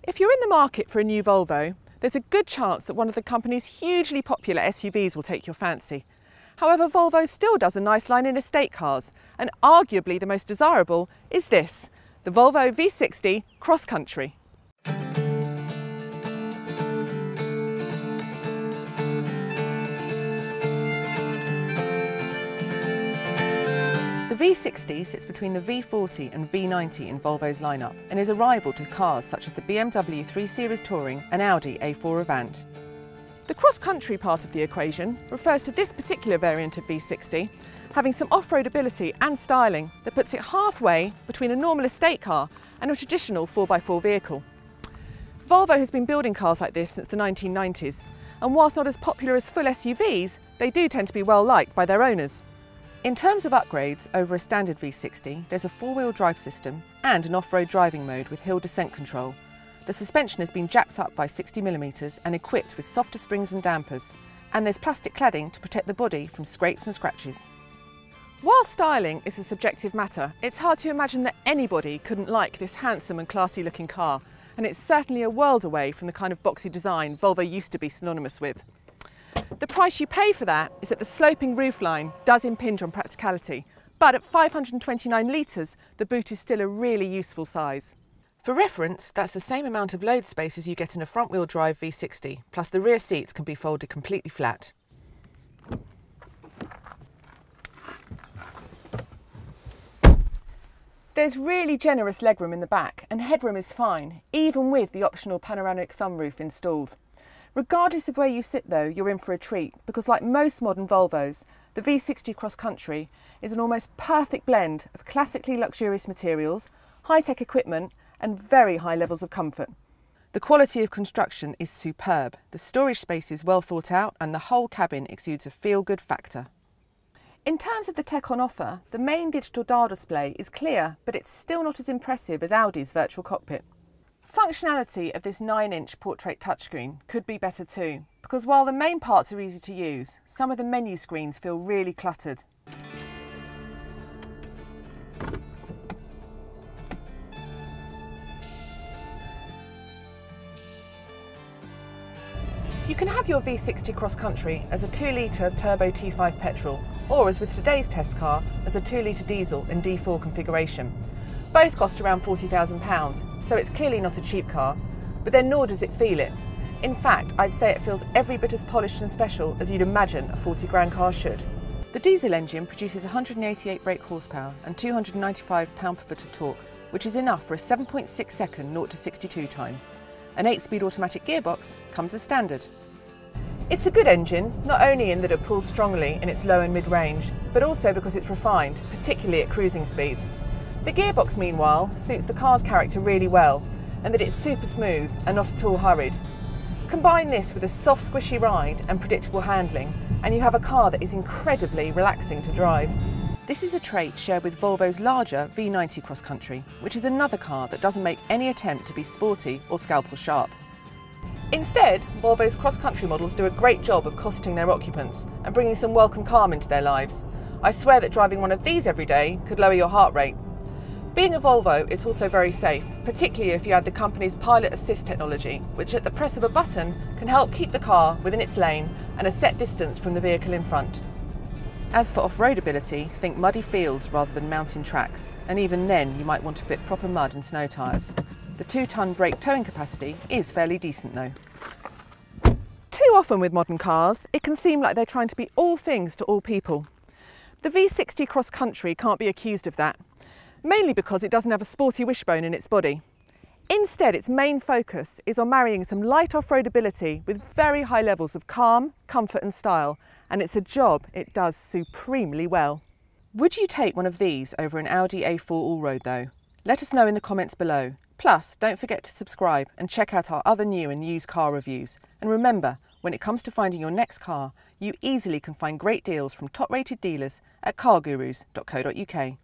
If you're in the market for a new Volvo, there's a good chance that one of the company's hugely popular SUVs will take your fancy. However, Volvo still does a nice line in estate cars, and arguably the most desirable is this, the Volvo V60 Cross Country. The V60 sits between the V40 and V90 in Volvo's lineup and is a rival to cars such as the BMW 3 Series Touring and Audi A4 Avant. The cross-country part of the equation refers to this particular variant of V60 having some off-road ability and styling that puts it halfway between a normal estate car and a traditional 4x4 vehicle. Volvo has been building cars like this since the 1990s, and whilst not as popular as full SUVs, they do tend to be well liked by their owners. In terms of upgrades over a standard V60, there's a four-wheel drive system and an off-road driving mode with hill descent control. The suspension has been jacked up by 60mm and equipped with softer springs and dampers, and there's plastic cladding to protect the body from scrapes and scratches. While styling is a subjective matter, it's hard to imagine that anybody couldn't like this handsome and classy looking car, and it's certainly a world away from the kind of boxy design Volvo used to be synonymous with. The price you pay for that is that the sloping roofline does impinge on practicality, but at 529 litres, the boot is still a really useful size. For reference, that's the same amount of load space as you get in a front-wheel drive V60, plus the rear seats can be folded completely flat. There's really generous legroom in the back, and headroom is fine, even with the optional panoramic sunroof installed. Regardless of where you sit though, you're in for a treat, because like most modern Volvos, the V60 Cross Country is an almost perfect blend of classically luxurious materials, high-tech equipment and very high levels of comfort. The quality of construction is superb, the storage space is well thought out and the whole cabin exudes a feel-good factor. In terms of the tech on offer, the main digital dial display is clear, but it's still not as impressive as Audi's virtual cockpit. Functionality of this 9-inch portrait touchscreen could be better too, because while the main parts are easy to use, some of the menu screens feel really cluttered. You can have your V60 Cross Country as a 2-litre turbo T5 petrol, or as with today's test car, as a 2-litre diesel in D4 configuration. Both cost around £40,000, so it's clearly not a cheap car, but then nor does it feel it. In fact, I'd say it feels every bit as polished and special as you'd imagine a 40 grand car should. The diesel engine produces 188 brake horsepower and 295 pound-per-foot of torque, which is enough for a 7.6 second 0 to 62 time. An 8-speed automatic gearbox comes as standard. It's a good engine, not only in that it pulls strongly in its low and mid-range, but also because it's refined, particularly at cruising speeds. The gearbox, meanwhile, suits the car's character really well, and that it's super smooth and not at all hurried. Combine this with a soft, squishy ride and predictable handling, and you have a car that is incredibly relaxing to drive. This is a trait shared with Volvo's larger V90 Cross Country, which is another car that doesn't make any attempt to be sporty or scalpel sharp. Instead, Volvo's cross-country models do a great job of cosseting their occupants and bringing some welcome calm into their lives. I swear that driving one of these every day could lower your heart rate. Being a Volvo, it's also very safe, particularly if you add the company's pilot assist technology, which at the press of a button can help keep the car within its lane and a set distance from the vehicle in front. As for off-road ability, think muddy fields rather than mountain tracks, and even then you might want to fit proper mud and snow tyres. The 2-ton brake towing capacity is fairly decent though. Too often with modern cars, it can seem like they're trying to be all things to all people. The V60 Cross Country can't be accused of that, mainly because it doesn't have a sporty wishbone in its body. Instead, its main focus is on marrying some light off-road ability with very high levels of calm, comfort and style, and it's a job it does supremely well. Would you take one of these over an Audi A4 all-road though? Let us know in the comments below. Plus, don't forget to subscribe and check out our other new and used car reviews. And remember, when it comes to finding your next car, you easily can find great deals from top-rated dealers at cargurus.co.uk.